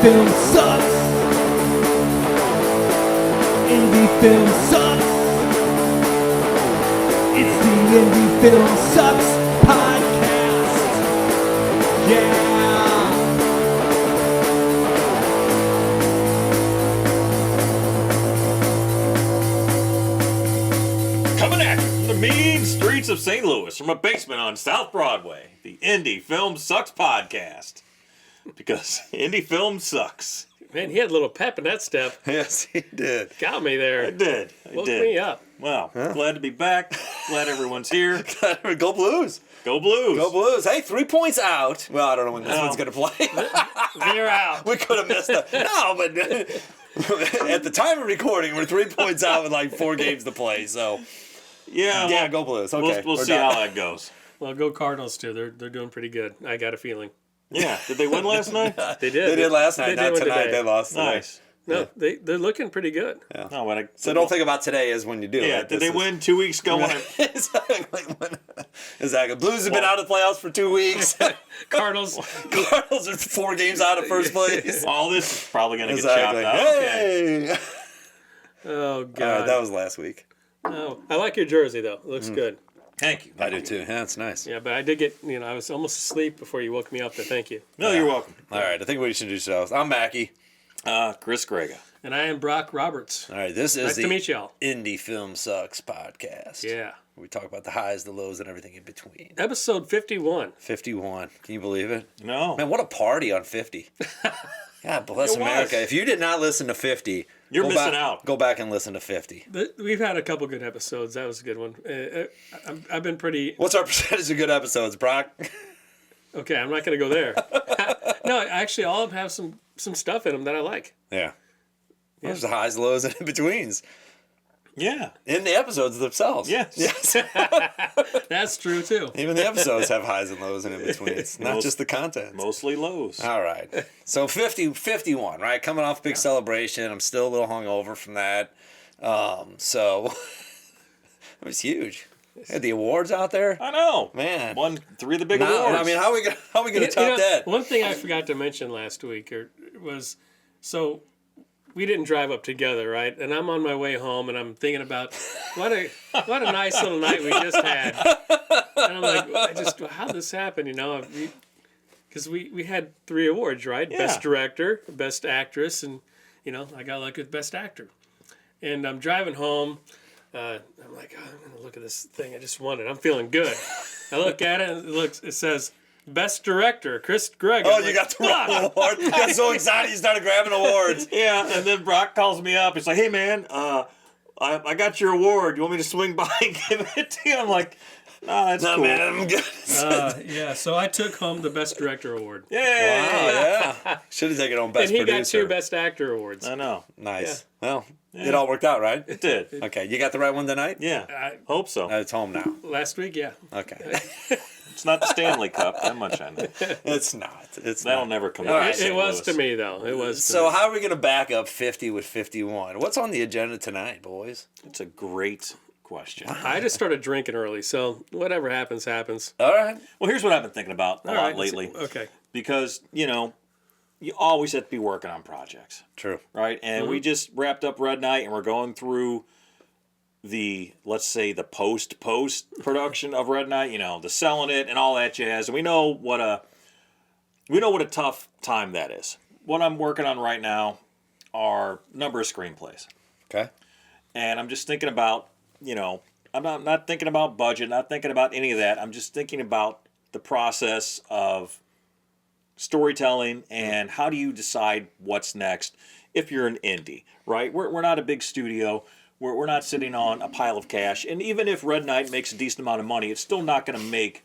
film sucks. Indie film sucks. It's the Indie Film Sucks podcast. Yeah. Coming at you from the mean streets of St. Louis, from a basement on South Broadway, the Indie Film Sucks podcast. Because indie film sucks. Man, he had a little pep in that step. Yes, he did. Got me there. I did. Woke me up. Well, glad to be back. Glad everyone's here. Go Blues. Go Blues. Go Blues. Hey, 3 points out. Well, I don't know when this one's going to play. They're out. We could have missed it. No, but at the time of recording, we're 3 points out with like 4 games to play. So, Yeah, go Blues. Okay, we'll see how that goes. Well, go Cardinals, too. They're doing pretty good. I got a feeling. Yeah. Did they win last night? They did. They did last night, They not win tonight. today. They lost today. Nice. No, they're looking pretty good. Yeah. No, but So don't think about today as when you do it. Yeah, did they win 2 weeks ago? Exactly. Blues have been out of the playoffs for 2 weeks. Cardinals. Cardinals are 4 games out of first place. All this is probably going to Exactly. get chopped out. Okay. Hey! Oh, God. All right, that was last week. Oh, I like your jersey, though. It looks good. Thank you. I do too. Yeah, it's nice. Yeah, but I did get, I was almost asleep before you woke me up, but thank you. No, you're welcome. All right, I think we should do ourselves. I'm Mackie. Chris Grega. And I am Brock Roberts. All right, this is Nice to meet y'all. Indie Film Sucks podcast. Yeah. We talk about the highs, the lows, and everything in between. Episode 51. 51. Can you believe it? No. Man, what a party on 50. God bless It America. was. If you did not listen to 50, You're go missing back, out. Go back and listen to 50. We've had a couple good episodes. That was a good one. I've been pretty... What's our percentage of good episodes, Brock? Okay, I'm not going to go there. No, actually, all of them have some stuff in them that I like. Yeah. There's the highs, lows, and in-betweens. Yeah. In the episodes themselves. Yes. Yes. That's true, too. Even the episodes have highs and lows and in-betweens. Not just the content. Mostly lows. All right. So 51, right? Coming off a big celebration. I'm still a little hungover from that. So it was huge. Had the awards out there. I know. Man. Won 3 of the big Now, awards. I mean, how are we gonna top that? One thing I forgot to mention last week was, so we didn't drive up together, right? And I'm on my way home, and I'm thinking about what a nice little night we just had. And I'm like, how'd this happen? Because we had 3 awards, right? Yeah. Best director, best actress, and I got lucky with best actor. And I'm driving home. I'm like, I'm gonna look at this thing I just won it. I'm feeling good. I look at it, and it says best director, Chris Grega. Oh, you got the wrong award. You got so excited you started grabbing awards. Yeah, and then Brock calls me up. He's like, hey, man, I got your award. You want me to swing by and give it to you? I'm like, nah, that's No, cool. man, I'm good. Yeah, so I took home the best director award. Yay! Wow, yeah. Should have taken on best And he producer. got 2 best actor awards. I know. Nice. Well, it all worked out, right? It did. Okay, you got the right one tonight? Yeah. I- Hope so. It's home now. Last week, yeah. Okay. It's not the Stanley Cup. That much I know. It's not. It's That'll not. never come It, out. it was to me, though. It was to So me. how are we going to back up 50 with 51? What's on the agenda tonight, boys? It's a great question. I just started drinking early, so whatever happens, happens. All right. Well, here's what I've been thinking about a All lot right, lately. Okay. Because, you always have to be working on projects, True. right? And we just wrapped up Red Night, and we're going through let's say the post production of Red Night, the selling it and all that jazz. And we know what a tough time that is. What I'm working on right now are a number of screenplays. Okay. And I'm just thinking about, I'm not thinking about budget, not thinking about any of that. I'm just thinking about the process of storytelling and how do you decide what's next if you're an indie, right? We're not a big studio. We're not sitting on a pile of cash. And even if Red Knight makes a decent amount of money, it's still not going to make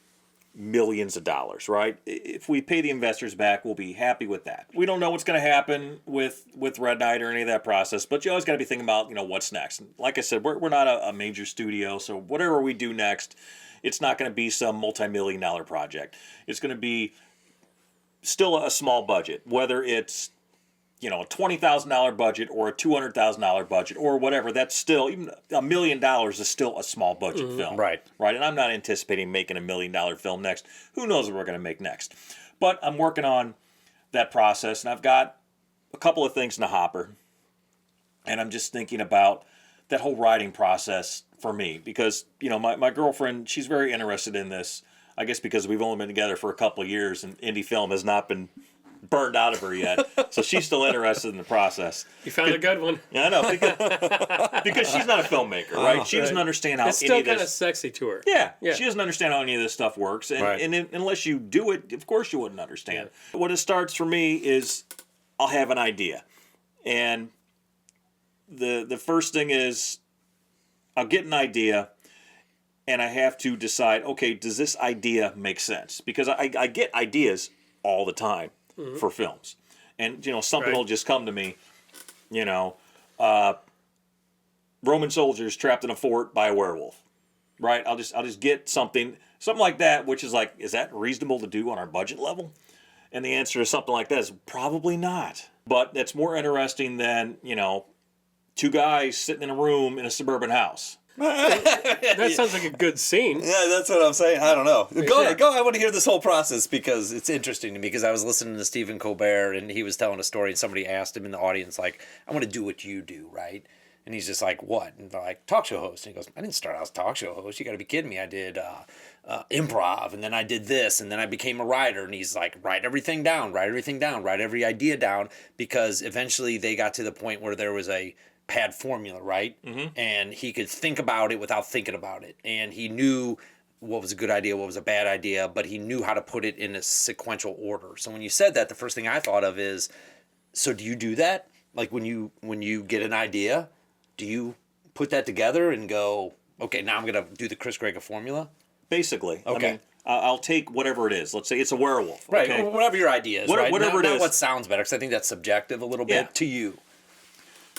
millions of dollars, right? If we pay the investors back, we'll be happy with that. We don't know what's going to happen with Red Knight or any of that process, but you always got to be thinking about, what's next. And like I said, we're not a major studio, so whatever we do next, it's not going to be some multi-million-dollar project. It's going to be still a small budget, whether it's a $20,000 budget or a $200,000 budget or whatever. That's still, even $1 million is still a small budget film. Right. Right. And I'm not anticipating making $1 million film next. Who knows what we're going to make next? But I'm working on that process, and I've got a couple of things in the hopper, and I'm just thinking about that whole writing process for me, because my girlfriend, she's very interested in this. I guess because we've only been together for a couple of years and indie film has not been burned out of her yet, so she's still interested in the process. You found a good one. Yeah, I know, because she's not a filmmaker, right? She doesn't understand how It's any still of this. kind of sexy to her. Yeah, Yeah. she doesn't understand how any of this stuff works, and, Right. unless you do it, of course you wouldn't understand. What it starts for me is I'll have an idea, and the first thing is I'll get an idea, and I have to decide, okay, does this idea make sense? Because I get ideas all the time for films, and something Right. will just come to me, Roman soldiers trapped in a fort by a werewolf, right? I'll just get something like that, which is like, is that reasonable to do on our budget level? And the answer to something like that is probably not. But that's more interesting than two guys sitting in a room in a suburban house. That sounds like a good scene. Yeah, that's what I'm saying. I don't know. Go sure. ahead. I want to hear this whole process because it's interesting to me, because I was listening to Stephen Colbert and he was telling a story and somebody asked him in the audience, like, I want to do what you do, right? And he's just like, what? And they're like, talk show host. And he goes, I didn't start out as a talk show host. You got to be kidding me. I did improv, and then I did this, and then I became a writer. And he's like, write everything down, write every idea down, because eventually they got to the point where there was a pad formula, right? Mm-hmm. And he could think about it without thinking about it. And he knew what was a good idea, what was a bad idea, but he knew how to put it in a sequential order. So when you said that, the first thing I thought of is, so do you do that? Like when you get an idea, do you put that together and go, okay, now I'm going to do the Chris Grega formula? Basically. Okay. I mean, I'll take whatever it is. Let's say it's a werewolf. Right, Okay? whatever your idea is, right? Whatever not it is. what sounds better, because I think that's subjective a little bit Yeah. to you.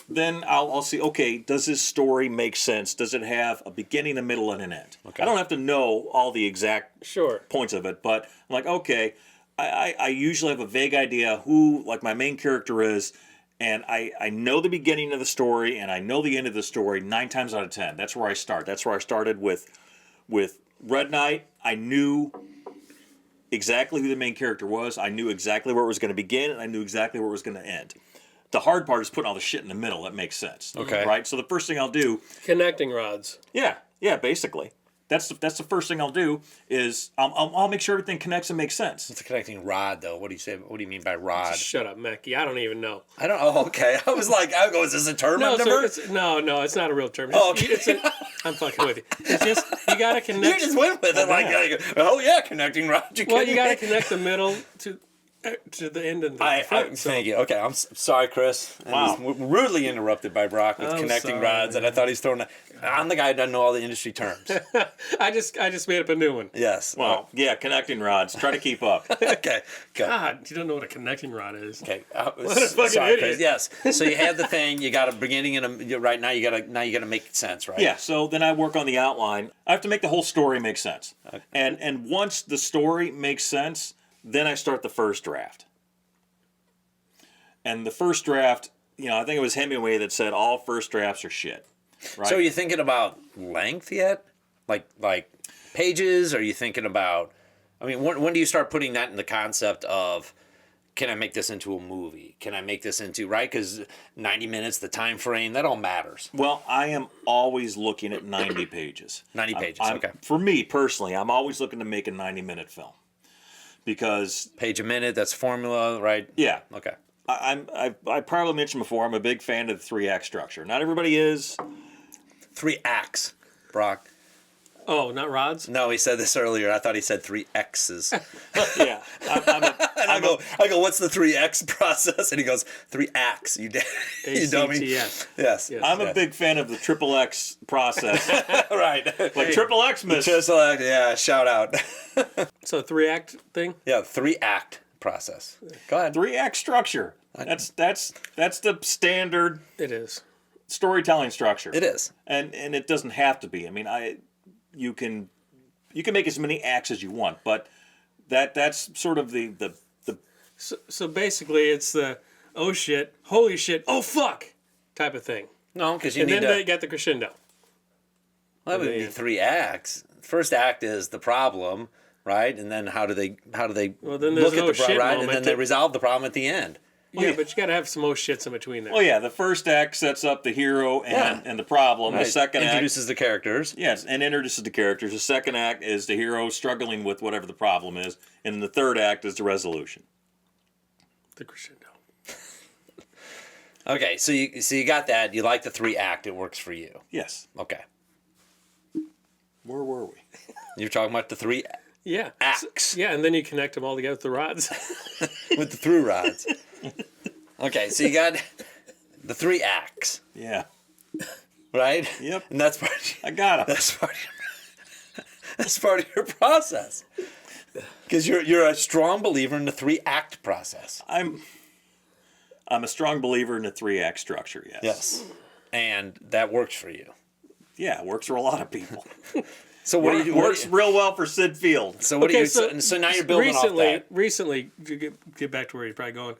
Then I'll see, okay, does this story make sense? Does it have a beginning, a middle, and an end? Okay. I don't have to know all the exact Sure. points of it, but I'm like, okay, I usually have a vague idea who, like, my main character is, and I know the beginning of the story, and I know the end of the story 9 times out of 10. That's where I start. That's where I started with Red Knight. I knew exactly who the main character was. I knew exactly where it was going to begin, and I knew exactly where it was going to end. The hard part is putting all the shit in the middle. That makes sense. Okay. Right? So the first thing I'll do... Connecting rods. Yeah, basically. That's the first thing I'll do is I'll make sure everything connects and makes sense. It's a connecting rod, though. What do you say? What do you mean by rod? Shut up, Mackie. I don't even know. I don't. Oh, okay. I was like, I go, is this a term No, I've never? no, it's not a real term. Oh, It's okay. I'm fucking with you. It's just you gotta You connect. just went with it, like, oh yeah, connecting rod. Well, you gotta connect the middle to the end and the front. So Thank you. Okay, I'm sorry, Chris. Wow. I was rudely interrupted by Brock with I'm connecting sorry, rods, and I thought he's throwing. I'm the guy who doesn't know all the industry terms. I just made up a new one. Yes. Well, yeah, connecting rods. Try to keep up. Okay. Go. God, you don't know what a connecting rod is. Okay. What a fucking sorry, idiot. Chris. Yes. So you have the thing. You got a beginning and a right now. You gotta make sense, right? Yeah, so then I work on the outline. I have to make the whole story make sense. Okay. And once the story makes sense, then I start the first draft. And the first draft, I think it was Hemingway that said all first drafts are shit. Right? So are you thinking about length yet? Like pages? Are you thinking about? I mean, when do you start putting that in the concept of? Can I make this into a movie? Can I make this into, right? Because 90 minutes, the time frame, that all matters. Well, I am always looking at 90 pages. 90 pages, okay. For me, personally, I'm always looking to make a 90-minute film. Because... Page a minute, that's formula, right? Yeah. Okay. I probably mentioned before, I'm a big fan of the 3-act structure. Not everybody is. 3 acts, Brock. Oh, not rods? No, he said this earlier. I thought he said 3 X's. Yeah. I go, what's the 3X process? And he goes, 3 acts. You dummy. ACTS. Yes. I'm a big fan of the triple X process. Right. Like triple X miss. Just like, yeah, shout out. So 3-act thing? Yeah, 3-act process. Go ahead. 3-act structure. That's the standard It is. storytelling structure. It is. And it doesn't have to be. I mean, you can make as many acts as you want, but that's sort of the So basically, it's the oh shit, holy shit, oh fuck type of thing. No, because you And need then to. they got the crescendo. Well, that would be 3 acts. First act is the problem, right? And then how do they Well, then there's look no at the shit problem, right? And moment then they to- resolve the problem at the end. Yeah, but you got to have some more shits in between there. Well, yeah, the first act sets up the hero and the problem. Right. The second introduces the characters. Yes, and introduces the characters. The second act is the hero struggling with whatever the problem is, and then the third act is the resolution. The crescendo. Okay, so you got that. You like the 3-act. It works for you. Yes. Okay. Where were we? You're talking about the 3 Yeah. acts Yeah, and then you connect them all together with the rods. with the through rods. Okay, so you got the 3 acts, Yeah. right? Yep. And that's part. I got it. That's part of your process. Because you're a strong believer in the 3-act process. I'm a strong believer in the 3-act structure, yes. Yes. And that works for you. Yeah, it works for a lot of people. So what do you do? Works real well for Sid Field. So what do you? So now you're building off that. Recently, to get back to where you're probably going,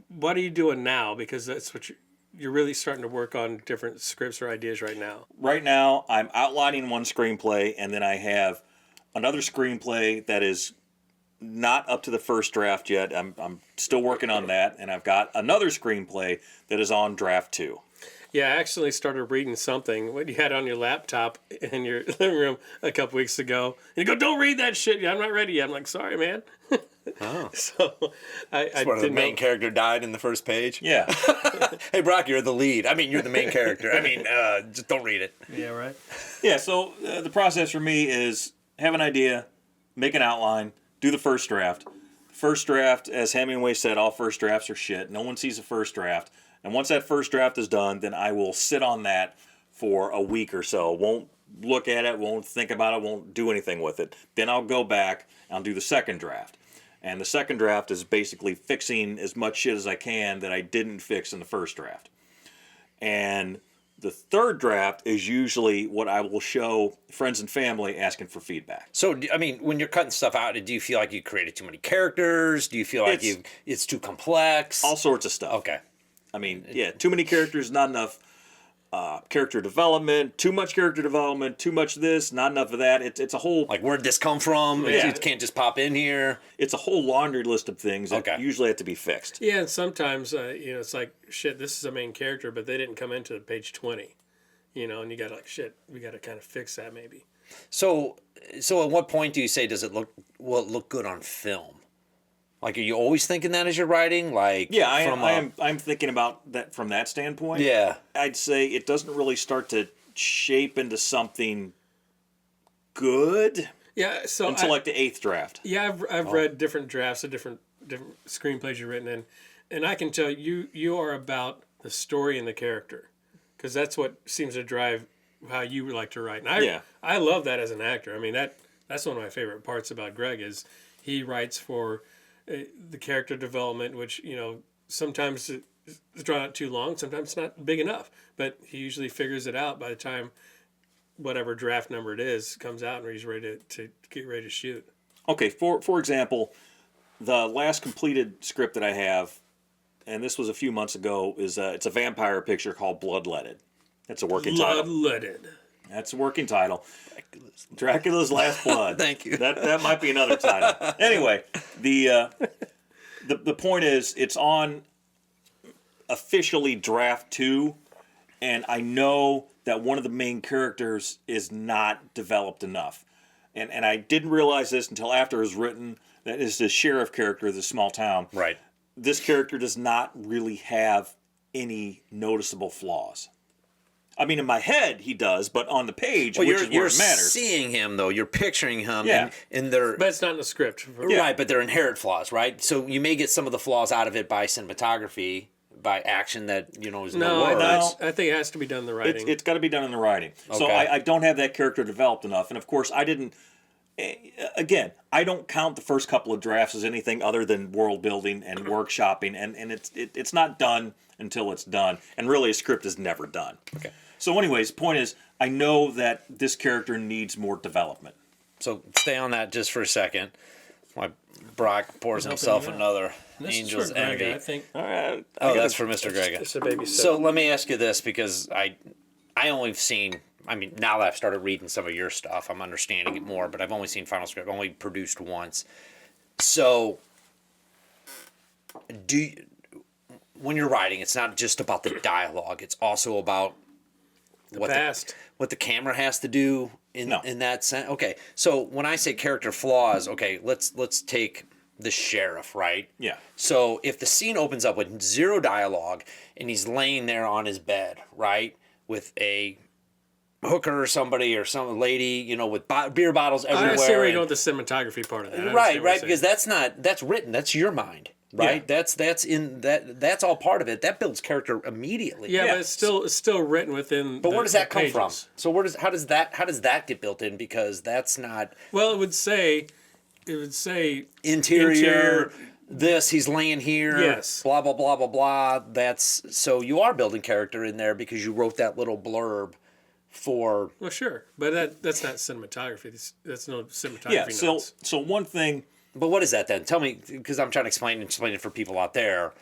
what are you doing now? Because that's what you're really starting to work on different scripts or ideas right now. Right now, I'm outlining one screenplay, and then I have another screenplay that is not up to the first draft yet. I'm still working on that, and I've got another screenplay that is on draft 2. Yeah, I actually started reading something what you had on your laptop in your living room a couple weeks ago. And you go, "Don't read that shit. I'm not ready yet." I'm like, "Sorry, man." Oh. So I Where the didn't main know. character died in the first page. Yeah. Hey, Brock, you're the lead. I mean, you're the main character. I mean, just don't read it. Yeah, right. Yeah, so the process for me is have an idea, make an outline, do the first draft. First draft, as Hemingway said, all first drafts are shit. No one sees a first draft. And once that first draft is done, then I will sit on that for a week or so. Won't look at it, won't think about it, won't do anything with it. Then I'll go back and I'll do the second draft. And the second draft is basically fixing as much shit as I can that I didn't fix in the first draft. And the third draft is usually what I will show friends and family asking for feedback. So, I mean, when you're cutting stuff out, do you feel like you created too many characters? Do you feel like it's too complex? All sorts of stuff. Okay. I mean, yeah, too many characters, not enough character development, too much character development, too much this, not enough of that. It's a whole Like, where'd this come from? Yeah. It can't just pop in here. it's a whole laundry list of things that Okay. usually have to be fixed. Yeah, and sometimes it's like shit. This is a main character, but they didn't come into page 20. And you got like shit. We got to kind of fix that maybe. So at what point do you say, will it look good on film? Like, are you always thinking that as you're writing? Like, Yeah, I'm thinking about that from that standpoint. Yeah. I'd say it doesn't really start to shape into something good Yeah, so until like the 8th draft. Yeah, I've read different drafts of different screenplays you've written in, and I can tell you are about the story and the character, because that's what seems to drive how you like to write. And I love that as an actor. I mean that's one of my favorite parts about Greg is he writes for the character development, which sometimes it's drawn out too long, sometimes it's not big enough, but he usually figures it out by the time whatever draft number it is comes out and he's ready to get ready to shoot. Okay, for example, the last completed script that I have, and this was a few months ago, is it's a vampire picture called Bloodletted. That's a working title. Bloodletted. That's a working title. Dracula's Last Blood. Thank you. That might be another title. Anyway, the point is it's on officially draft 2, and I know that one of the main characters is not developed enough. And I didn't realize this until after it was written. That is the sheriff character of the small town. Right. This character does not really have any noticeable flaws. I mean, in my head he does, but on the page, which is where you're it matters. seeing him though. You're picturing him. Yeah. And they're But it's not in the script. Yeah. right, but they're inherent flaws, right? So you may get some of the flaws out of it by cinematography, by action that is No, words. I think it has to be done in the writing. It's got to be done in the writing. So Okay. I don't have that character developed enough, and of course I didn't. Again, I don't count the first couple of drafts as anything other than world building and workshopping, and it's not done until it's done, and really a script is never done. Okay. So anyways, point is, I know that this character needs more development. So stay on that just for a second. While Brock pours Helping himself you out. another This is Angel's for Greg, Envy. I think All right. Oh, that's for Mr. Grega. it's a baby step. So let me ask you this, because I only have seen, I mean, now that I've started reading some of your stuff, I'm understanding it more, but I've only seen Final Script, only produced once. So when you're writing, it's not just about the dialogue. It's also about what the camera has to do in that sense. Okay, so when I say character flaws, okay, let's take the sheriff, right? Yeah. So if the scene opens up with zero dialogue and he's laying there on his bed, right, with a hooker or somebody or some lady, you know, with beer bottles everywhere. I see where you're going with the cinematography part of that. Right, because that's written. That's your mind, right? Yeah. That's all part of it. That builds character immediately. Yeah, but it's still written within. But where does that come pages. from? So how does that get built in? Because that's not. Well, it would say interior. This he's laying here. Yes. Blah blah blah blah blah. That's so you are building character in there because you wrote that little blurb. For well, sure, but that's not cinematography. That's no cinematography. Yeah. Notes. So one thing. But what is that then? Tell me, because I'm trying to explain it for people out there.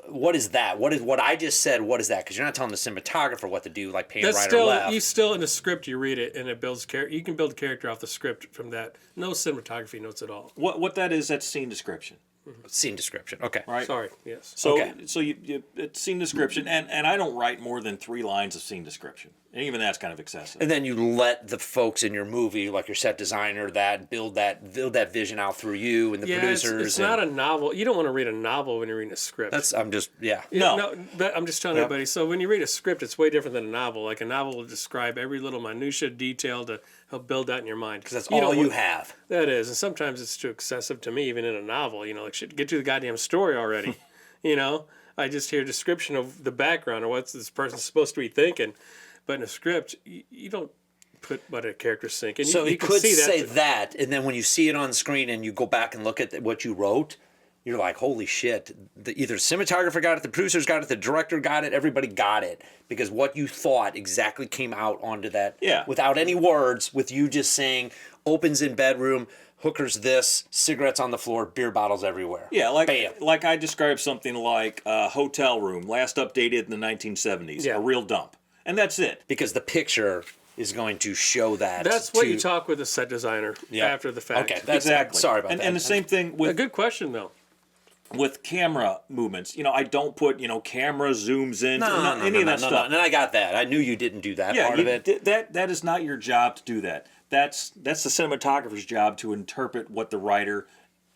What is that? What I just said? What is that? Because you're not telling the cinematographer what to do, like pan right or left. You still in the script. You read it and it builds character. You can build character off the script from that. No cinematography notes at all. What that is? That's scene description. Scene description. Okay. Right. Sorry. Yes. So okay. so you it's scene description, and I don't write more than 3 lines of scene description, and even that's kind of excessive. And then you let the folks in your movie, like your set designer, build that vision out through you and the producers. It's not a novel. You don't want to read a novel when you're reading a script. But I'm just telling everybody. So when you read a script, it's way different than a novel. Like a novel will describe every little minutia detail to help build that in your mind. Because that's all you have. That is, and sometimes it's too excessive to me, even in a novel. You know, like shit, get to the goddamn story already. You know, I just hear a description of the background or what this person's supposed to be thinking, but in a script, you don't put what a character's thinking. So you it could say that, and then when you see it on screen and you go back and look at what you wrote, you're like, holy shit, either the cinematographer got it, the producers got it, the director got it, everybody got it. Because what you thought exactly came out onto that without any words, with you just saying, opens in bedroom, hookers this, cigarettes on the floor, beer bottles everywhere. Yeah, Bam. like I described something like a hotel room, last updated in the 1970s, a real dump. And that's it. Because the picture is going to show that. That's what you talk with a set designer after the fact. Okay, exactly. Sorry about that. And the same thing with... A good question, though. With camera movements, I don't put, camera zooms in, any of that stuff. And I got that. I knew you didn't do that part of it. That is not your job to do that. That's the cinematographer's job to interpret what the writer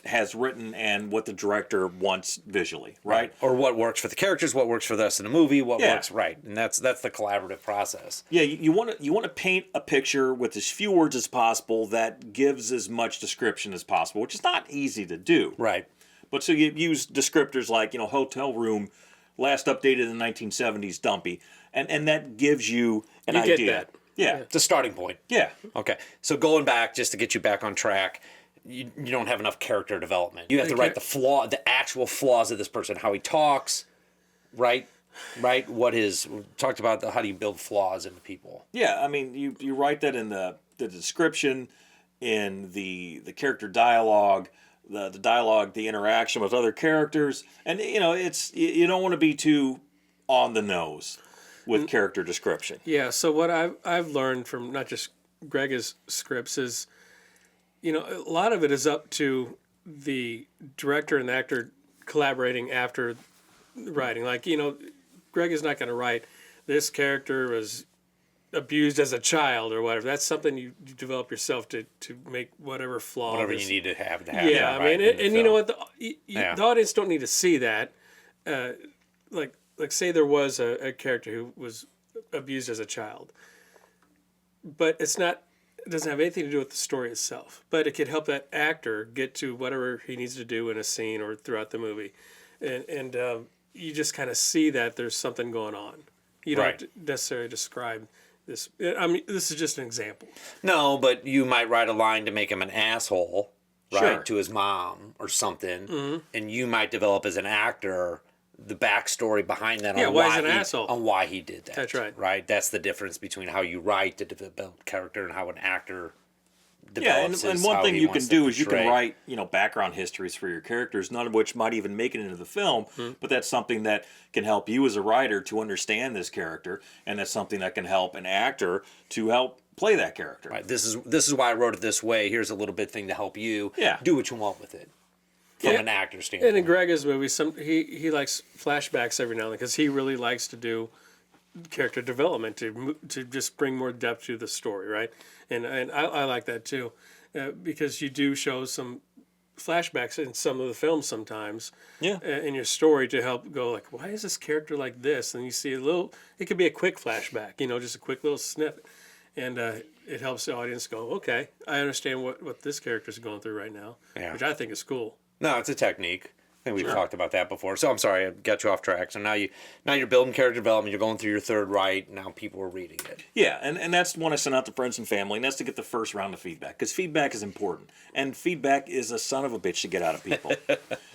has written and what the director wants visually, right? Or what works for the characters, what works for the rest of the movie, what works right. And that's the collaborative process. Yeah, you want to paint a picture with as few words as possible that gives as much description as possible, which is not easy to do. Right. But so you use descriptors like, hotel room, last updated in the 1970s, dumpy. And that gives you an idea. Get that. Yeah. It's a starting point. Yeah. Okay. So going back, just to get you back on track, you don't have enough character development. You have to write the actual flaws of this person, how he talks, right? Right? Talked about how do you build flaws into people. Yeah, I mean, you write that in the description, in the character dialogue, the dialogue, the interaction with other characters, and it's you don't want to be too on the nose with character description. Yeah. So what I've learned from not just Grega's scripts is, a lot of it is up to the director and the actor collaborating after writing. Like Grega's not going to write this character was abused as a child or whatever. That's something you develop yourself to make whatever flaw. Whatever you need to have. Yeah, I mean, and you know what? The audience don't need to see that. Like say there was a character who was abused as a child, but it doesn't have anything to do with the story itself. But it could help that actor get to whatever he needs to do in a scene or throughout the movie, and you just kind of see that there's something going on. You don't have to necessarily describe this. I mean, this is just an example. No, but you might write a line to make him an asshole, right, to his mom or something, and you might develop as an actor the backstory behind that. On why he's an asshole. On why he did that. That's right. Right. That's the difference between how you write to develop character and how an actor Yeah, develops. and one thing you can do is you can write, background histories for your characters, none of which might even make it into the film, but that's something that can help you as a writer to understand this character, and that's something that can help an actor to help play that character. Right. This is why I wrote it this way. Here's a little bit thing to help you. Yeah. Do what you want with it. from Yeah. an actor And standpoint. in Grega's movie, he likes flashbacks every now and then because he really likes to do character development to just bring more depth to the story, right? And I like that too, because you do show some flashbacks in some of the films sometimes. Yeah. In your story to help go like, why is this character like this? And you see a little. It could be a quick flashback, just a quick little snippet, and it helps the audience go, okay, I understand what this character is going through right now, Yeah. which I think is cool. No, it's a technique. I think we've talked about that before. So I'm sorry, I got you off track. So now you're building character development. You're going through your third write. Now people are reading it. Yeah, and that's one I send out to friends and family, and that's to get the first round of feedback, because feedback is important. And feedback is a son of a bitch to get out of people.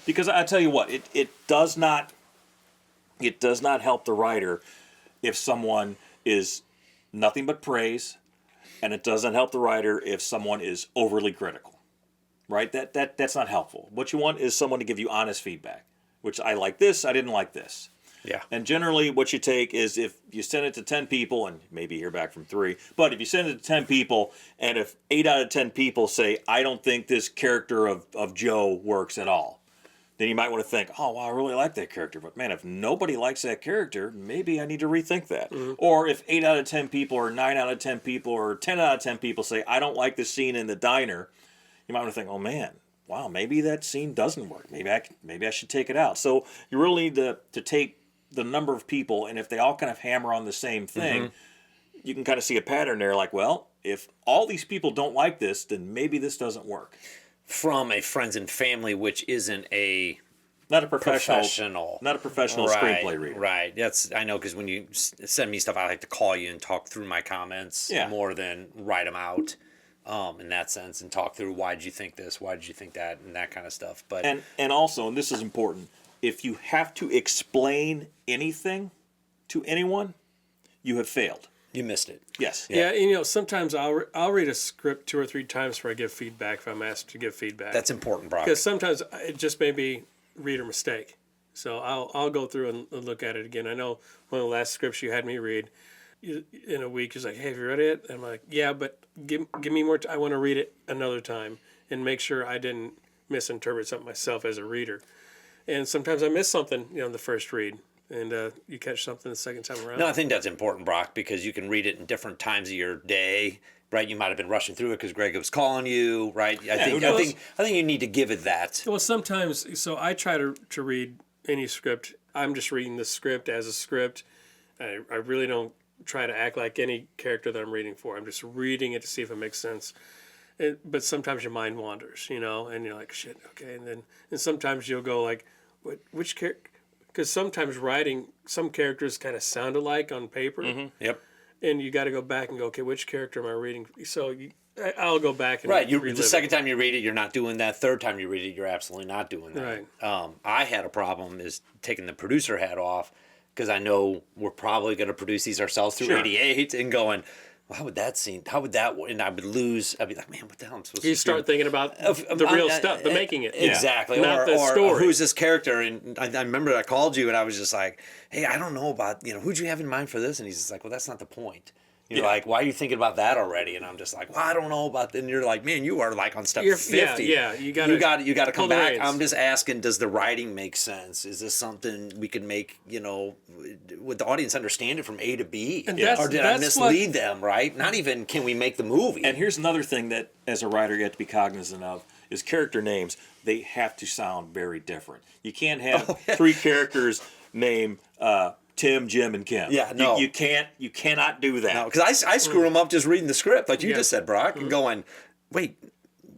Because I tell you what, it does not help the writer if someone is nothing but praise, and it doesn't help the writer if someone is overly critical. Right? That's not helpful. What you want is someone to give you honest feedback, which I like this, I didn't like this. Yeah. And generally what you take is if you send it to 10 people, and maybe you hear back from 3, but if you send it to 10 people, and if 8 out of 10 people say, I don't think this character of Joe works at all, then you might want to think, oh, wow, I really like that character. But man, if nobody likes that character, maybe I need to rethink that. Mm-hmm. Or if 8 out of 10 people, or 9 out of 10 people, or 10 out of 10 people say, I don't like this scene in the diner, you might want to think, oh man, wow, maybe that scene doesn't work. Maybe I should take it out. So you really need to take the number of people, and if they all kind of hammer on the same thing, you can kind of see a pattern there. Like, well, if all these people don't like this, then maybe this doesn't work. From a friends and family, which isn't not a professional right, screenplay reader. Right. I know, because when you send me stuff, I like to call you and talk through my comments more than write them out. In that sense, and talk through why did you think this, why did you think that, and that kind of stuff. But and also, and this is important, if you have to explain anything to anyone, you have failed. You missed it. Yes. Yeah, and sometimes I'll read a script 2 or 3 times before I give feedback if I'm asked to give feedback. That's important, Brock. Because sometimes it just may be reader mistake. So I'll go through and look at it again. I know one of the last scripts you had me read in a week is like, hey, have you read it? And I'm like, yeah, but give me more I want to read it another time and make sure I didn't misinterpret something myself as a reader. And sometimes I miss something, in the first read, and you catch something the second time around. No, I think that's important, Brock, because you can read it in different times of your day, right? You might have been rushing through it because Greg was calling you, right? I think you need to give it that. Well, sometimes, so I try to read any script. I'm just reading the script as a script. I really don't try to act like any character that I'm reading for. I'm just reading it to see if it makes sense. But sometimes your mind wanders, and you're like, shit, okay. And sometimes you'll go like, which character? Because sometimes writing, some characters kind of sound alike on paper. Mm-hmm. Yep. And you got to go back and go, okay, which character am I reading? So I'll go back and right. The second time you read it, you're not doing that. Third time you read it, you're absolutely not doing that. Right. I had a problem is taking the producer hat off, because I know we're probably going to produce these ourselves through 88 and going, well, how would that scene, and I would be like, man, what the hell am I supposed to do? You start thinking about the real stuff, the making it. Exactly. Not the story. Or who's this character? And I remember I called you and I was just like, hey, I don't know about, who'd you have in mind for this? And he's just like, well, that's not the point. You're like, why are you thinking about that already? And I'm just like, well, I don't know about that. And you're like, man, you are like on step 50. Yeah, you got to come back. reins. I'm just asking, does the writing make sense? Is this something we could make, would the audience understand it from A to B? And or did I mislead them, right? Not even can we make the movie. And here's another thing that, as a writer, you have to be cognizant of, is character names. They have to sound very different. You can't have 3 characters named Tim, Jim, and Kim. Yeah, no. You cannot do that. No, because I screw them up just reading the script, like you just said, Brock, and going, wait,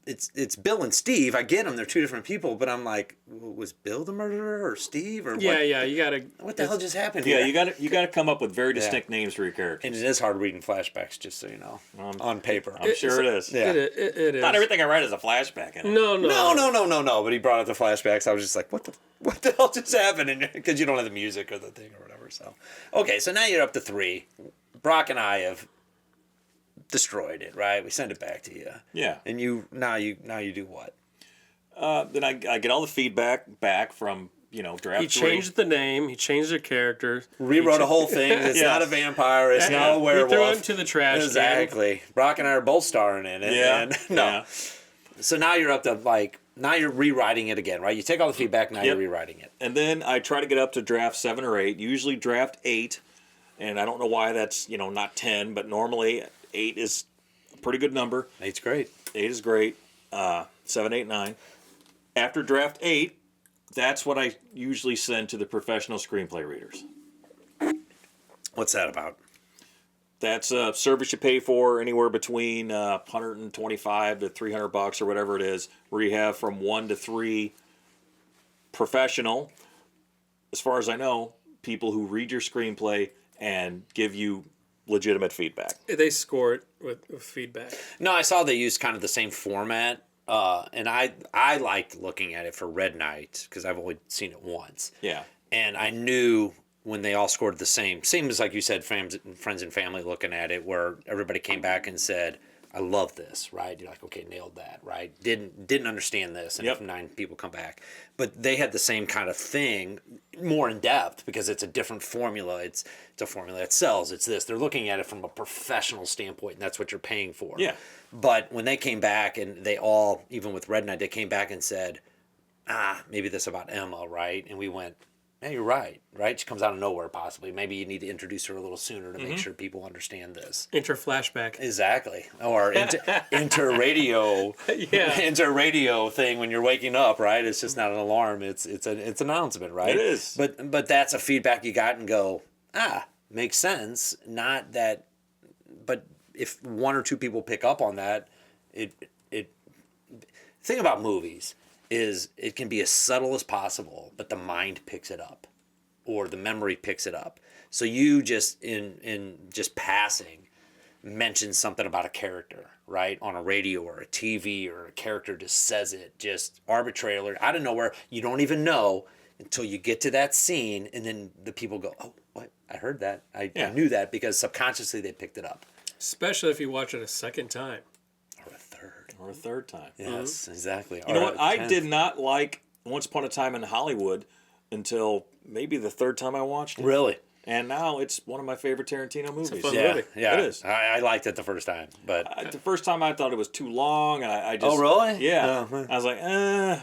it's Bill and Steve. I get them; they're 2 different people. But I'm like, was Bill the murderer or Steve or what? Yeah, you gotta. What the hell just happened? Yeah, here? you gotta come up with very distinct names for your characters. And it is hard reading flashbacks, just so you know, on paper. I'm sure it is. Yeah. It is. Not everything I write is a flashback. In it. No. But he brought up the flashbacks. I was just like, what the hell just happened? Because you don't have the music or the thing or whatever. So, okay, so now you're up to 3. Brock and I have destroyed it, right? We send it back to you. Yeah. And now you do what? Then I get all the feedback back from draft. He changed the name. He changed the character. Rewrote a whole thing. It's not a vampire. It's not a werewolf. He threw it into the trash. Exactly. Brock and I are both starring in it. Yeah. And, no. Yeah. So now you're up to now you're rewriting it again, right? You take all the feedback, now Yep. you're rewriting it. And then I try to get up to draft 7 or 8, usually draft 8. And I don't know why that's, not 10, but normally 8 is a pretty good number. 8's great. 8 is great. 7, 8, 9. After draft 8, that's what I usually send to the professional screenplay readers. What's that about? That's a service you pay for anywhere between $125 to $300 or whatever it is, where you have from 1 to 3 professional, as far as I know, people who read your screenplay and give you legitimate feedback. They score it with feedback. No, I saw they used kind of the same format, and I liked looking at it for Red Knight because I've only seen it once. Yeah. And I knew when they all scored the same as like you said, friends and family looking at it, where everybody came back and said, I love this, right? You're like, okay, nailed that, right? Didn't understand this, and Yep. if 9 people come back. But they had the same kind of thing, more in depth, because it's a different formula. It's a formula that sells. It's this. They're looking at it from a professional standpoint, and that's what you're paying for. Yeah. But when they came back, and they all, even with Red Knight, they came back and said, maybe this about Emma, right? And we went, yeah, you're right. She comes out of nowhere, possibly. Maybe you need to introduce her a little sooner to make sure people understand this. Enter flashback. Exactly. Or inter radio, Yeah. inter radio thing when you're waking up, right? It's just not an alarm. It's an announcement, right? It is. But that's a feedback you got and go, makes sense. Not that, but if 1 or 2 people pick up on that, it thing about movies is it can be as subtle as possible, but the mind picks it up, or the memory picks it up. So you just in just passing mention something about a character, right, on a radio or a TV, or a character just says it just arbitrarily out of nowhere. You don't even know until you get to that scene, and then the people go, "Oh, what? I heard that. I knew that," because subconsciously they picked it up. Especially if you watch it a second time. Or a third time. Yes, exactly. You know what? I did not like Once Upon a Time in Hollywood until maybe the third time I watched it. Really? And now it's one of my favorite Tarantino movies. fun Yeah, movie. yeah. It is. I liked it the first time, but The first time I thought it was too long, and I just... Oh, really? Yeah. Oh, I was like,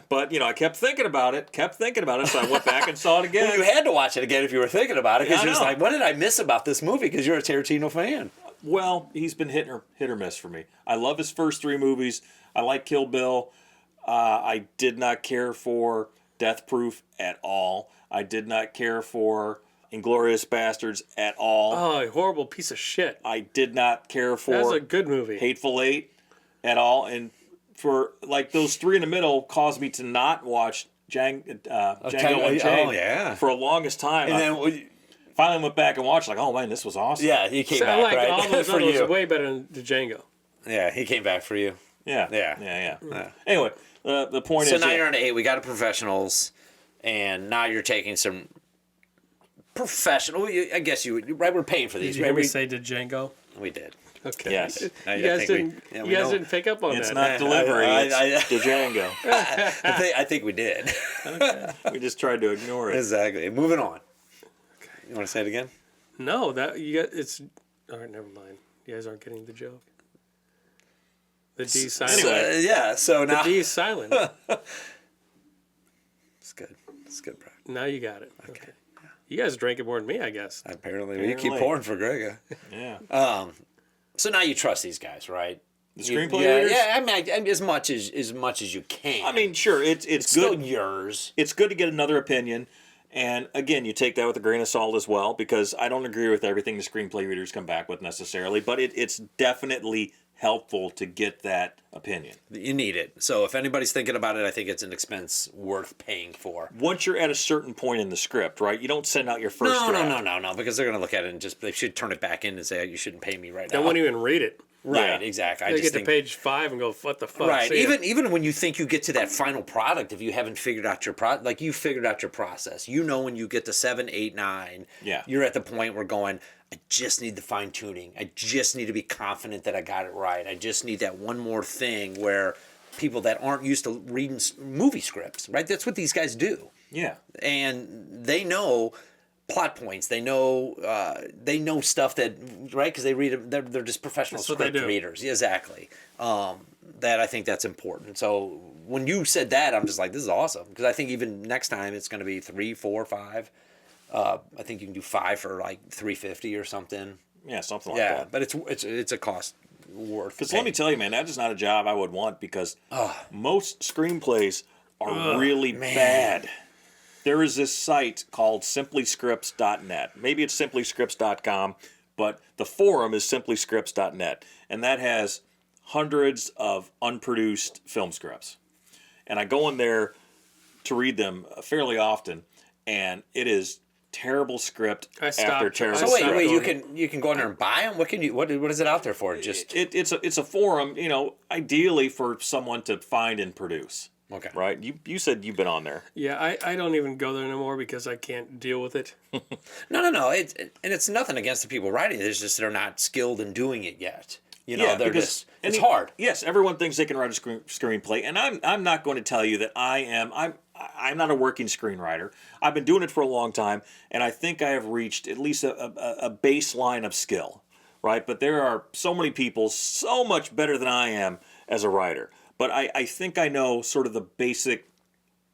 But, I kept thinking about it, so I went back and saw it again. well, you had to watch it again if you were thinking about it, because Yeah, I you're just know. like, what did I miss about this movie? Because you're a Tarantino fan. Well, he's been hit or miss for me. I love his first 3 movies. I like Kill Bill. I did not care for Death Proof at all. I did not care for Inglourious Bastards at all. Oh, horrible piece of shit. I did not care for That's a good movie. Hateful Eight at all. And for like those 3 in the middle caused me to not watch Django Unchained Oh, yeah. for the longest time. And I then, finally went back and watched, like, oh man, this was awesome. yeah, he came So I back, like right? all those for others you. way better than the Django. Yeah, he came back for you. Yeah. Yeah. Anyway, the point So is... now you're on 8. We got a professionals, and now you're taking some professional. I guess right? We're paying for Did these. you right? hear me say to Django? We did. Okay. Yes. You I guys think we didn't pick up on It's that. not delivery, I- it's Django. I think we did. We just tried to ignore it. Exactly. Moving on. You want to say it again? No, that you got it's. All right, never mind. You guys aren't getting the joke. The D silent. Anyway. So The now D is silent. it's good. It's good, bro. Now you got it. Okay. You guys drank it more than me, I guess. Apparently, you keep Apparently. pouring for Grega. Yeah. So now you trust these guys, right? The screenplay yeah, writers? yeah. I mean, as much as you can. I mean, sure, it's still good. yours. It's good to get another opinion. And again, you take that with a grain of salt as well, because I don't agree with everything the screenplay readers come back with necessarily, but it's definitely helpful to get that opinion. You need it. So if anybody's thinking about it, I think it's an expense worth paying for. Once you're at a certain point in the script, right? You don't send out your first draft. No, because they're going to look at it and they should turn it back in and say, oh, you shouldn't pay me right They now. won't even read it. Right, Yeah. exactly. I They just get to think, page 5 and go, what the fuck? right. See ya. Even when you think you get to that final product, if you haven't figured out your like you figured out your process, when you get to 7, 8, 9, Yeah. you're at the point where going, I just need the fine tuning. I just need to be confident that I got it right. I just need that one more thing where people that aren't used to reading movie scripts, right? That's what these guys do. Yeah. And they know plot points. They know stuff that, right? Because they read them. They're just professional That's what they script do. readers. Yeah, exactly. That I think that's important. So when you said that, I'm just like, this is awesome, because I think even next time it's going to be 3, 4, 5. I think you can do 5 for like $350 or something. Yeah, something like Yeah, that. but it's a cost worth. Because let me tell you, man, that is not a job I would want, because most screenplays are really man. bad. There is this site called simplyscripts.net. Maybe it's simplyscripts.com, but the forum is simplyscripts.net. And that has hundreds of unproduced film scripts. And I go in there to read them fairly often, and it is terrible script I after stopped- terrible I So script. stopped- you can go in there and buy them. What is it out there for? Just It's a forum, ideally for someone to find and produce. okay. Right? You said you've been on there. Yeah, I don't even go there anymore because I can't deal with it. No. It's nothing against the people writing it. It's just they're not skilled in doing it yet. They're because just it's hard. Yes, everyone thinks they can write a screenplay, and I'm not going to tell you that I'm not a working screenwriter. I've been doing it for a long time, and I think I have reached at least a baseline of skill, right? But there are so many people so much better than I am as a writer. But I think I know sort of the basic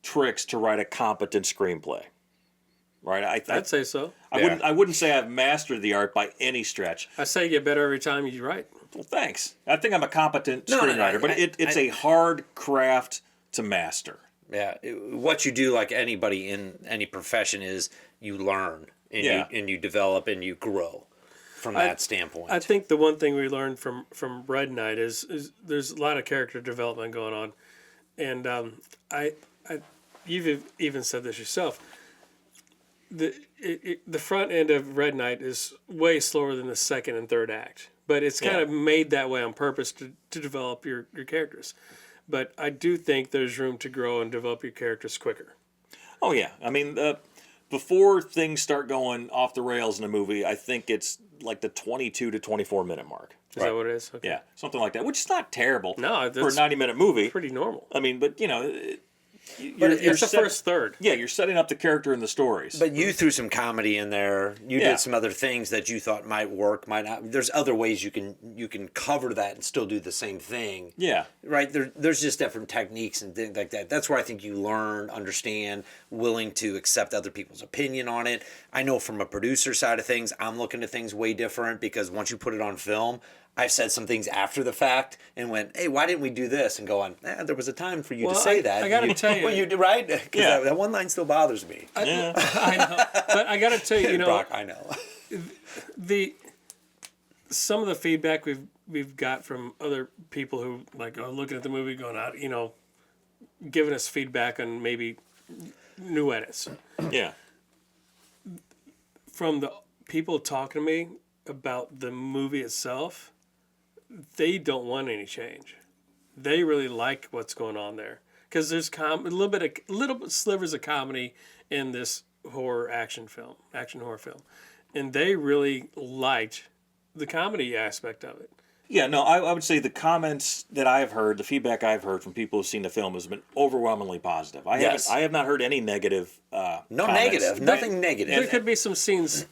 tricks to write a competent screenplay, right? I'd say so. I wouldn't say I've mastered the art by any stretch. I say you get better every time you write. Well, thanks. I think I'm a competent No, screenwriter, but it's a hard craft to master. Yeah, what you do, like anybody in any profession, is you learn and you develop and you grow from that standpoint. I think the one thing we learned from Red Knight is there's a lot of character development going on, and you've even said this yourself. The front end of Red Knight is way slower than the second and third act, but it's kind of made that way on purpose to develop your characters. But I do think there's room to grow and develop your characters quicker. Oh yeah, I mean, before things start going off the rails in a movie, I think it's like the 22 to 24 minute mark. Is that what it is? Okay. Yeah, something like that, which is not terrible No, for a that's 90-minute movie. pretty normal. I mean, but It's the first third. Yeah, you're setting up the character in the stories. But you threw some comedy in there. You Yeah. did some other things that you thought might work, might not. There's other ways you can cover that and still do the same thing. Yeah. Right? There's just different techniques and things like that. That's where I think you learn, understand, willing to accept other people's opinion on it. I know from a producer side of things, I'm looking at things way different, because once you put it on film, I've said some things after the fact and went, hey, why didn't we do this? And go on, there was a time for you to say that. I gotta tell you. Well, you right? Because Yeah. that one line still bothers me. Yeah. I know, but I got to tell you, Brock, I know. Some of the feedback we've got from other people who are looking at the movie, going out, giving us feedback on maybe new edits. Yeah. From the people talking to me about the movie itself, they don't want any change. They really like what's going on there, because there's a little bit slivers of comedy in this action horror film, and they really liked the comedy aspect of it. Yeah, no, I would say the comments that I've heard, the feedback I've heard from people who've seen the film has been overwhelmingly positive. I have not heard any negative No comments. negative. Nothing negative. There could be some scenes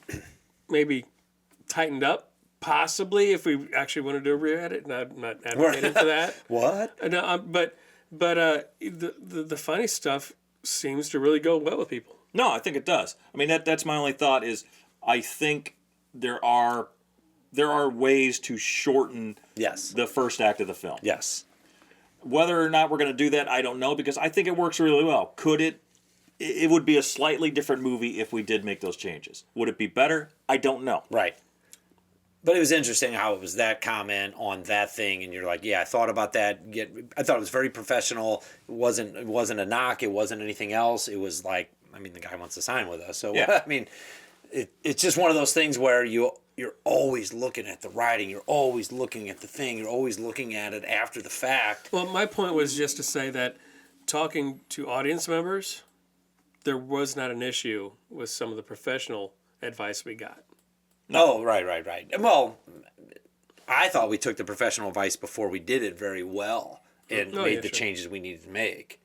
maybe tightened up, possibly, if we actually want to do a re-edit. Not advocating for that. What? No, but the funny stuff seems to really go well with people. No, I think it does. I mean, that's my only thought is I think there are ways to shorten Yes. the first act of the film. Yes. Whether or not we're going to do that, I don't know, because I think it works really well. Could it? It would be a slightly different movie if we did make those changes. Would it be better? I don't know. Right. But it was interesting how it was that comment on that thing, and you're like, yeah, I thought about that. I thought it was very professional. It wasn't a knock. It wasn't anything else. It was like, I mean, the guy wants to sign with us. So, Yeah. I mean, it's just one of those things where you're always looking at the writing. You're always looking at the thing. You're always looking at it after the fact. Well, my point was just to say that talking to audience members, there was not an issue with some of the professional advice we got. Oh, right. Well, I thought we took the professional advice before we did it very well and made the changes we needed to make.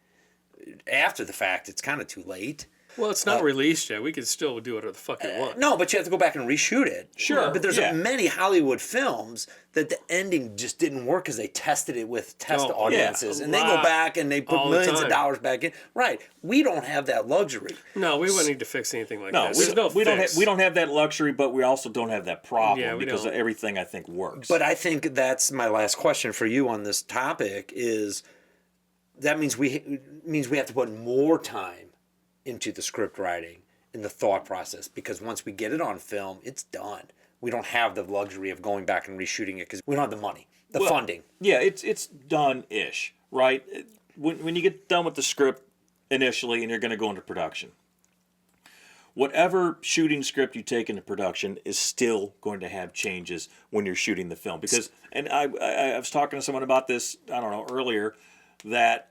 After the fact, it's kind of too late. Well, it's not released yet. We could still do whatever the fuck we want. No, but you have to go back and reshoot it. Sure, But there's yeah. many Hollywood films that the ending just didn't work because they tested it with test Oh, audiences. yeah, a and they go lot. back and they put All the millions of time. dollars back in. Right. We don't have that luxury. No, we wouldn't need to fix anything like No, that. we, There's no we don't fix. we don't have that luxury, but we also don't have that problem Yeah, we because don't. everything I think works. But I think that's my last question for you on this topic is that means we have to put more time into the script writing and the thought process, because once we get it on film, it's done. We don't have the luxury of going back and reshooting it because we don't have the money, the funding. Yeah, it's done-ish, right? When you get done with the script initially and you're going to go into production, whatever shooting script you take into production is still going to have changes when you're shooting the film. Because, and I was talking to someone about this, I don't know, earlier, that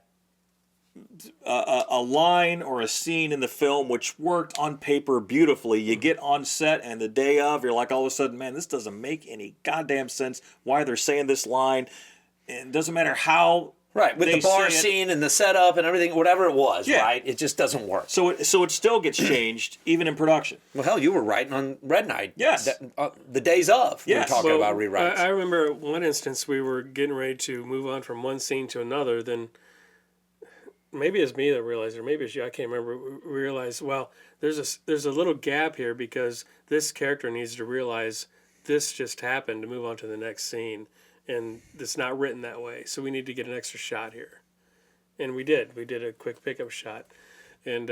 a line or a scene in the film which worked on paper beautifully, you get on set and the day of, you're like all of a sudden, man, this doesn't make any goddamn sense why they're saying this line. And it doesn't matter how Right, with they the bar say it. scene and the setup and everything, whatever it was, Yeah. right? It just doesn't work. So it still gets changed even in production. Well, hell, you were writing on Red Night. Yes. The days of. Yes. We were talking Well, about rewrites. I remember one instance we were getting ready to move on from one scene to another. Then maybe it's me that realized it, or maybe it's you. I can't remember. We realized, well, there's a little gap here because this character needs to realize this just happened to move on to the next scene, and it's not written that way. So we need to get an extra shot here, and we did. We did a quick pickup shot, and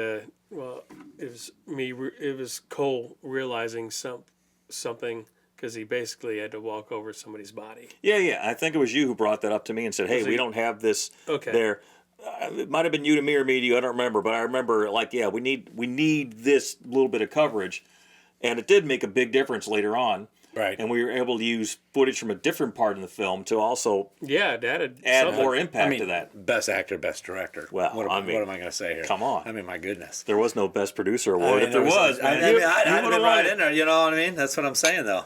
well, it was me. It was Cole realizing something. Because he basically had to walk over somebody's body. Yeah. I think it was you who brought that up to me and said, hey, we don't have this there. It might have been you to me or me to you. I don't remember. But I remember, like, yeah, we need this little bit of coverage. And it did make a big difference later on. Right. And we were able to use footage from a different part in the film to also add more impact to that. Best actor, best director. Well, what I am mean, I going to say here? come on. I mean, my goodness. There was no Best Producer award. If there was, I man, mean, I'd have would've been won right it. in there. You know what I mean? That's what I'm saying, though.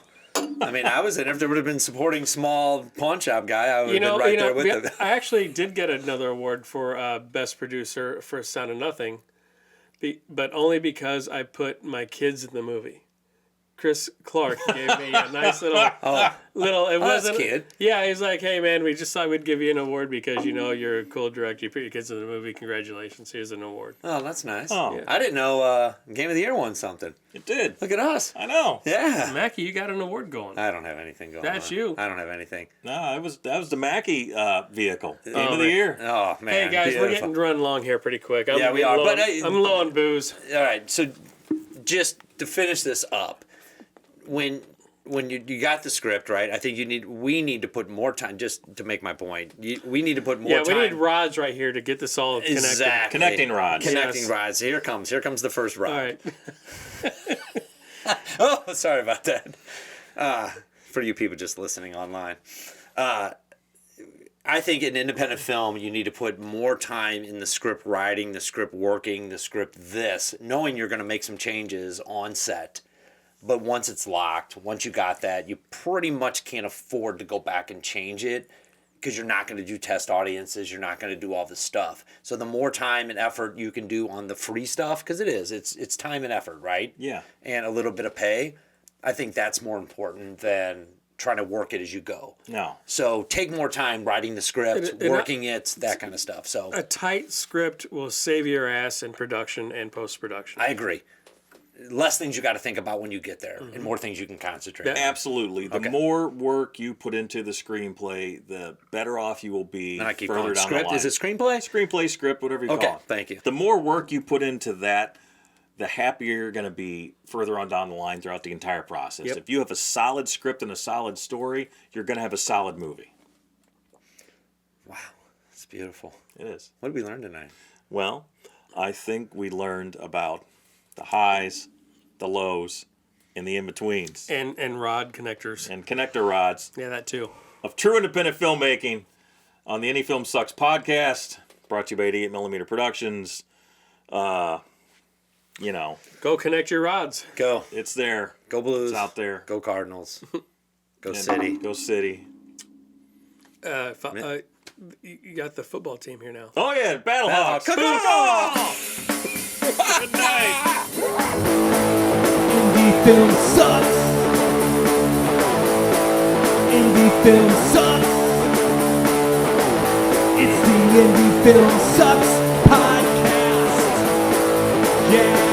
I mean, I was in. If there would have been supporting small pawn shop guy, I would have been right there with him. I actually did get another award for Best Producer for Sound of Nothing, but only because I put my kids in the movie. Chris Clark gave me a nice little. It wasn't. cute. Yeah, he's like, hey man, we just thought we'd give you an award because you're a cool director. You put your kids in the movie. Congratulations, here's an award. Oh, that's nice. Oh. Yeah. I didn't know Game of the Year won something. It did. Look at us. I know. Yeah. Mackie, you got an award going. I don't have anything going on. That's you. I don't have anything. No, that was the Mackey vehicle. Game of the man. year. Oh, man. Hey guys, we're beautiful. getting run long here pretty quick. Yeah, we are, Low, but, I'm low on booze. All right, so just to finish this up, when you got the script, right, I think we need to put more time, just to make my point, we need to put more time. Yeah, we need rods right here to get this all connected. Exactly. Connecting rods. Connecting Yes. rods. Here comes the first rod. All right. Oh, sorry about that. For you people just listening online. I think in independent film, you need to put more time in the script writing, the script working, the script knowing you're going to make some changes on set. But once it's locked, once you got that, you pretty much can't afford to go back and change it because you're not going to do test audiences. You're not going to do all this stuff. So the more time and effort you can do on the free stuff, because it's time and effort, right? Yeah. And a little bit of pay, I think that's more important than trying to work it as you go. No. So take more time writing the script, And working it, that kind of stuff. So A tight script will save your ass in production and post-production. I agree. Less things you got to think about when you get there, and more things you can concentrate on. Absolutely. The more work you put into the screenplay, the better off you will be And I keep further calling it down script. the line. Is it screenplay? Screenplay, script, whatever you Okay, call it. thank you. The more work you put into that, the happier you're going to be further on down the line throughout the entire process. Yep. If you have a solid script and a solid story, you're going to have a solid movie. Wow, it's beautiful. It is. What did we learn tonight? Well, I think we learned about the highs, the lows, and the in-betweens. And rod connectors. And connector rods Yeah, that too. of true independent filmmaking on the Any Film Sucks podcast, brought to you by 88mm Productions. Go connect your rods. Go. It's there. Go Blues. It's out there. Go Cardinals. Go And City. Go City. You got the football team here now. Oh, yeah. Battlehawks. Come on! Good night. film sucks. Indie film sucks. It's the Indie Film Sucks podcast. Yeah.